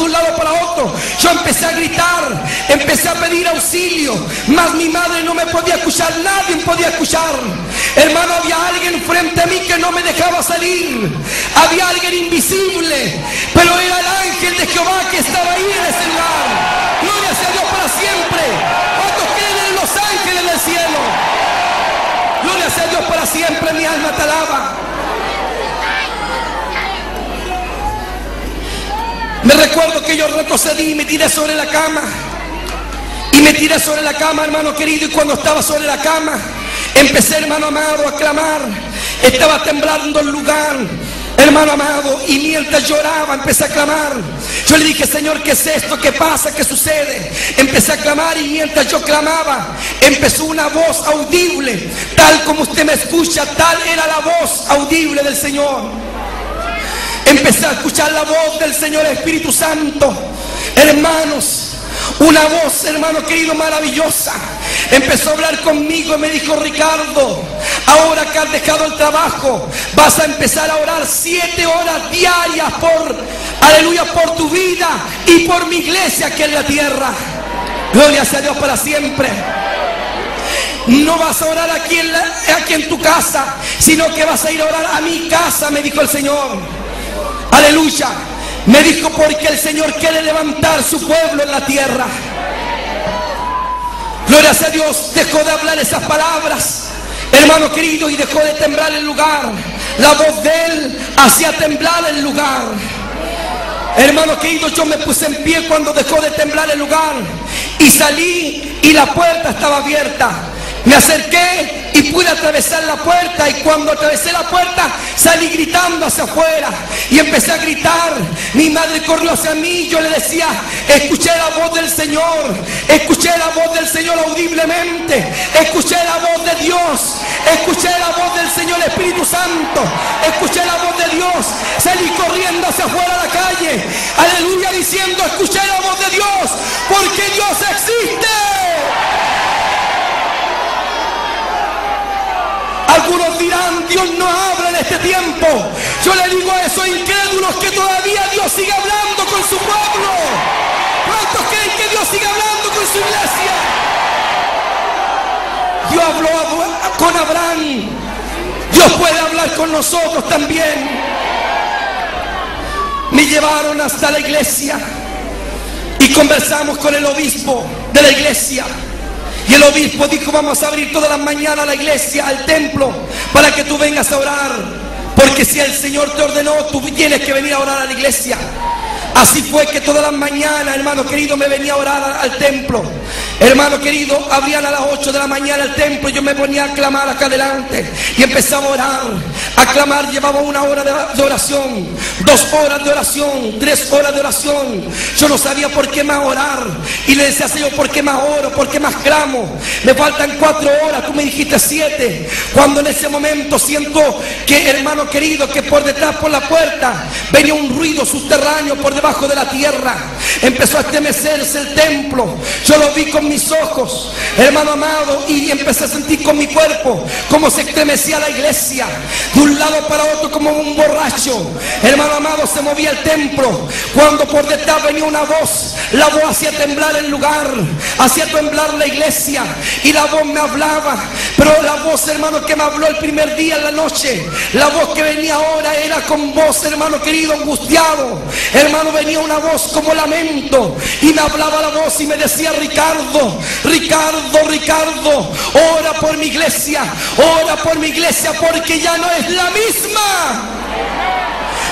de un lado para otro. Yo empecé a gritar, empecé a pedir auxilio, mas mi madre no me podía escuchar, nadie podía escuchar. Hermano, había alguien frente a mí que no me dejaba salir. Había alguien invisible, pero era el ángel de Jehová que estaba ahí en ese lugar. Gloria sea a Dios para siempre. ¿Cuántos creen en los ángeles del cielo? Gloria sea a Dios para siempre, mi alma te alaba. Me recuerdo que yo retrocedí y me tiré sobre la cama. Y me tiré sobre la cama, hermano querido, y cuando estaba sobre la cama, empecé, hermano amado, a clamar. Estaba temblando el lugar, hermano amado, y mientras lloraba, empecé a clamar. Yo le dije, Señor, ¿qué es esto? ¿Qué pasa? ¿Qué sucede? Empecé a clamar y mientras yo clamaba, empezó una voz audible. Tal como usted me escucha, tal era la voz audible del Señor. Empecé a escuchar la voz del Señor Espíritu Santo. Hermanos, una voz, hermano querido, maravillosa. Empezó a hablar conmigo y me dijo, Ricardo, ahora que has dejado el trabajo, vas a empezar a orar 7 horas diarias aleluya, por tu vida y por mi iglesia aquí en la tierra. Gloria sea a Dios para siempre. No vas a orar aquí en tu casa, sino que vas a ir a orar a mi casa, me dijo el Señor. Aleluya. Me dijo, porque el Señor quiere levantar su pueblo en la tierra. Gloria sea a Dios. Dejó de hablar esas palabras, hermano querido, y dejó de temblar el lugar. La voz de Él hacía temblar el lugar. Hermano querido, yo me puse en pie cuando dejó de temblar el lugar y salí y la puerta estaba abierta. Me acerqué y pude atravesar la puerta, y cuando atravesé la puerta salí gritando hacia afuera y empecé a gritar. Mi madre corrió hacia mí, yo le decía, escuché la voz del Señor, escuché la voz del Señor audiblemente, escuché la voz de Dios, escuché la voz del Señor Espíritu Santo, escuché la voz de Dios. Salí corriendo hacia afuera a la calle, aleluya, diciendo, escuché la voz de Dios, porque Dios existe. Algunos dirán, Dios no habla en este tiempo. Yo le digo a esos incrédulos que todavía Dios sigue hablando con su pueblo. ¿Cuántos creen que Dios sigue hablando con su iglesia? Dios habló con Abraham. Dios puede hablar con nosotros también. Me llevaron hasta la iglesia y conversamos con el obispo de la iglesia. Y el obispo dijo, vamos a abrir todas las mañanas la iglesia, al templo, para que tú vengas a orar. Porque si el Señor te ordenó, tú tienes que venir a orar a la iglesia. Así fue que todas las mañanas, hermano querido, me venía a orar al templo. Hermano querido, abrían a las 8 de la mañana el templo y yo me ponía a clamar acá adelante. Y empezaba a orar, a clamar. Llevaba 1 hora de oración, 2 horas de oración, 3 horas de oración. Yo no sabía por qué más orar. Y le decía, Señor, ¿por qué más oro? ¿Por qué más clamo? Me faltan 4 horas, tú me dijiste 7. Cuando en ese momento siento que, hermano querido, que por detrás, por la puerta, venía un ruido subterráneo por debajo de la tierra. Empezó a estremecerse el templo. Yo lo vi con mis ojos, hermano amado, y empecé a sentir con mi cuerpo cómo se estremecía la iglesia de un lado para otro como un borracho. Hermano amado, se movía el templo cuando por detrás venía una voz. La voz hacía temblar el lugar, hacía temblar la iglesia, y la voz me hablaba. Pero la voz, hermano, que me habló el primer día en la noche, la voz que venía ahora era con voz, hermano querido, angustiado. Hermano, venía una voz como lamento, y me hablaba la voz y me decía, Ricardo, Ricardo, Ricardo, ora por mi iglesia, porque ya no es la misma.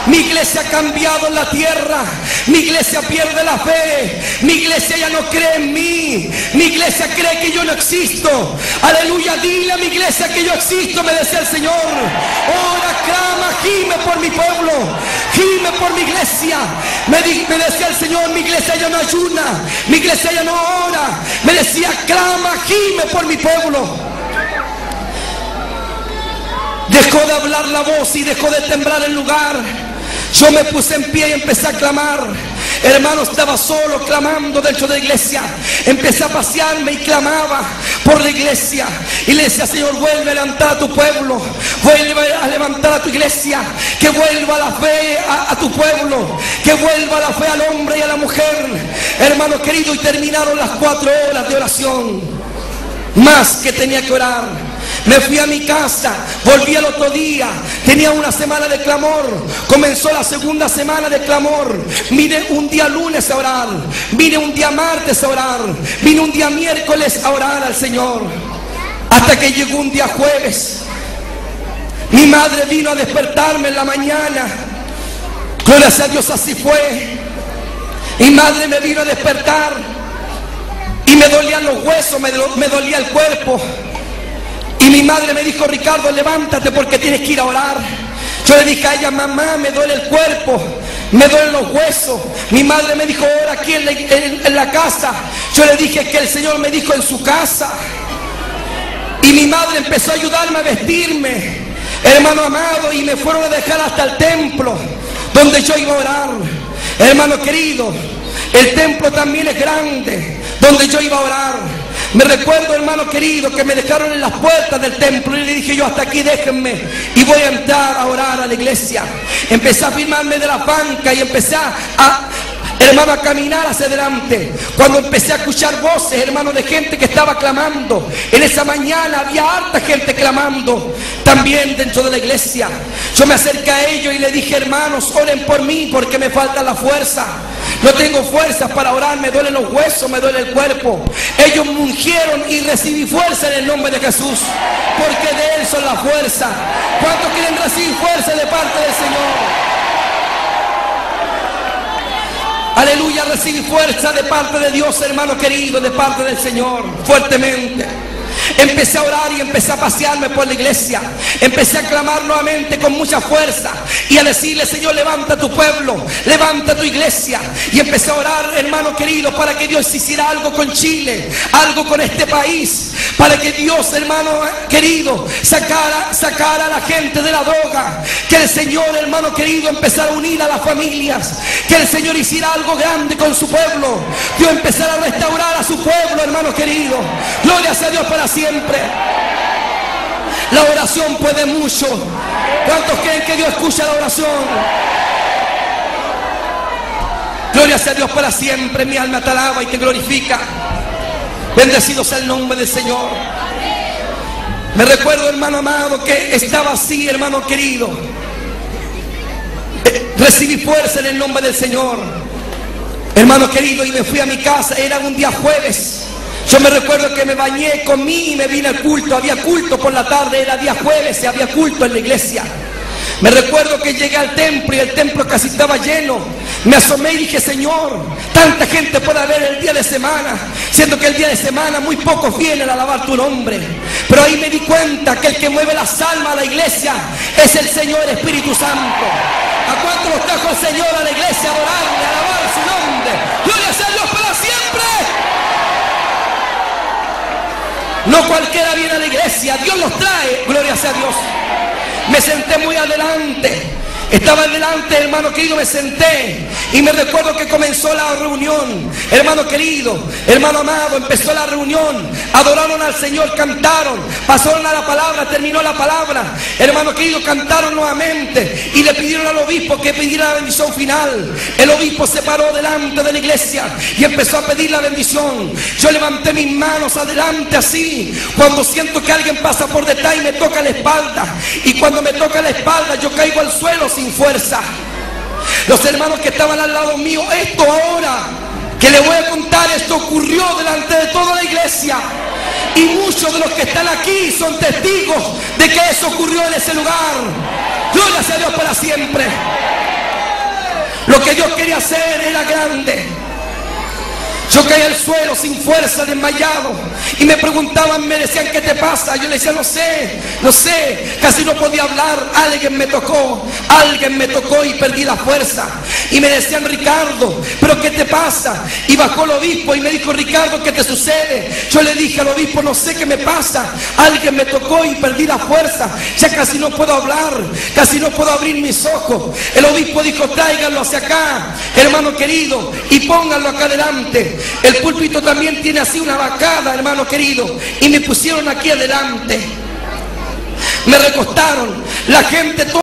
Mi iglesia ha cambiado en la tierra. Mi iglesia pierde la fe. Mi iglesia ya no cree en mí. Mi iglesia cree que yo no existo. Aleluya, dile a mi iglesia que yo existo, me decía el Señor. Ora, clama, gime por mi pueblo, gime por mi iglesia. Me decía el Señor, mi iglesia ya no ayuna, mi iglesia ya no ora. Me decía, clama, gime por mi pueblo. Dejó de hablar la voz y dejó de temblar el lugar. Yo me puse en pie y empecé a clamar. Hermano, estaba solo clamando dentro de la iglesia. Empecé a pasearme y clamaba por la iglesia. Y le decía: Señor, vuelve a levantar a tu pueblo. Vuelve a levantar a tu iglesia. Que vuelva la fe a tu pueblo. Que vuelva la fe al hombre y a la mujer. Hermano querido, y terminaron las 4 horas de oración. Más que tenía que orar. Me fui a mi casa, volví al otro día, tenía una semana de clamor, comenzó la segunda semana de clamor. Vine un día lunes a orar, vine un día martes a orar, vine un día miércoles a orar al Señor, hasta que llegó un día jueves. Mi madre vino a despertarme en la mañana, gloria a Dios, así fue. Mi madre me vino a despertar y me dolían los huesos, me dolía el cuerpo. Y mi madre me dijo: Ricardo, levántate porque tienes que ir a orar. Yo le dije a ella: mamá, me duele el cuerpo, me duelen los huesos. Mi madre me dijo: ora aquí en la casa. Yo le dije que el Señor me dijo: en su casa. Y mi madre empezó a ayudarme a vestirme, hermano amado, y me fueron a dejar hasta el templo donde yo iba a orar. Hermano querido, el templo también es grande, donde yo iba a orar. Me recuerdo, hermano querido, que me dejaron en las puertas del templo y le dije yo: hasta aquí déjenme y voy a entrar a orar a la iglesia. Empecé a firmarme de la banca y empecé hermano, a caminar hacia adelante. Cuando empecé a escuchar voces, hermano, de gente que estaba clamando. En esa mañana había harta gente clamando también dentro de la iglesia. Yo me acerqué a ellos y le dije: hermanos, oren por mí porque me falta la fuerza. No tengo fuerzas para orar, me duelen los huesos, me duele el cuerpo. Ellos me ungieron y recibí fuerza en el nombre de Jesús, porque de Él son la fuerza. ¿Cuántos quieren recibir fuerza de parte del Señor? Aleluya, recibí fuerza de parte de Dios, hermano querido, de parte del Señor, fuertemente. Empecé a orar y empecé a pasearme por la iglesia. Empecé a clamar nuevamente con mucha fuerza y a decirle: Señor, levanta tu pueblo, levanta tu iglesia. Y empecé a orar, hermano querido, para que Dios hiciera algo con Chile, algo con este país, para que Dios, hermano querido, sacara a la gente de la droga. Que el Señor, hermano querido, empezara a unir a las familias. Que el Señor hiciera algo grande con su pueblo. Dios empezara a restaurar a su pueblo, hermano querido. Gloria a Dios para siempre. La oración puede mucho. ¿Cuántos creen que Dios escucha la oración? Gloria a Dios para siempre. Mi alma te alaba y te glorifica. Bendecido sea el nombre del Señor. Me recuerdo, hermano amado, que estaba así, hermano querido. Recibí fuerza en el nombre del Señor, hermano querido, y me fui a mi casa. Era un día jueves. Yo me recuerdo que me bañé, comí y me vine al culto. Había culto por la tarde, era día jueves y había culto en la iglesia. Me recuerdo que llegué al templo y el templo casi estaba lleno. Me asomé y dije: Señor, tanta gente puede haber el día de semana, siendo que el día de semana muy pocos vienen a alabar tu nombre. Pero ahí me di cuenta que el que mueve las almas a la iglesia es el Señor Espíritu Santo. ¿A cuánto los trajo el Señor a la iglesia a adorarle, a alabar su nombre? ¡Gloria sea a Dios para siempre! No cualquiera viene a la iglesia, Dios los trae, gloria sea a Dios. Me senté muy adelante. Estaba adelante, hermano querido, me senté y me recuerdo que comenzó la reunión. Hermano querido, hermano amado, empezó la reunión. Adoraron al Señor, cantaron, pasaron a la palabra, terminó la palabra. Hermano querido, cantaron nuevamente y le pidieron al obispo que pidiera la bendición final. El obispo se paró delante de la iglesia y empezó a pedir la bendición. Yo levanté mis manos adelante así, cuando siento que alguien pasa por detrás y me toca la espalda. Y cuando me toca la espalda, yo caigo al suelo sin fuerza. Los hermanos que estaban al lado mío: esto ahora que le voy a contar, esto ocurrió delante de toda la iglesia, y muchos de los que están aquí son testigos de que eso ocurrió en ese lugar. Gloria sea a Dios para siempre. Lo que Dios quería hacer era grande. Yo caí al suelo sin fuerza, desmayado. Y me preguntaban, me decían, ¿qué te pasa? Yo le decía, no sé. Casi no podía hablar. Alguien me tocó y perdí la fuerza. Y me decían, Ricardo, ¿pero qué te pasa? Y bajó el obispo y me dijo, Ricardo, ¿qué te sucede? Yo le dije al obispo, no sé qué me pasa. Alguien me tocó y perdí la fuerza. Ya casi no puedo hablar, casi no puedo abrir mis ojos. El obispo dijo, tráiganlo hacia acá, hermano querido, y pónganlo acá adelante. El púlpito también tiene así una bancada, hermano querido, y me pusieron aquí adelante. Me recostaron, la gente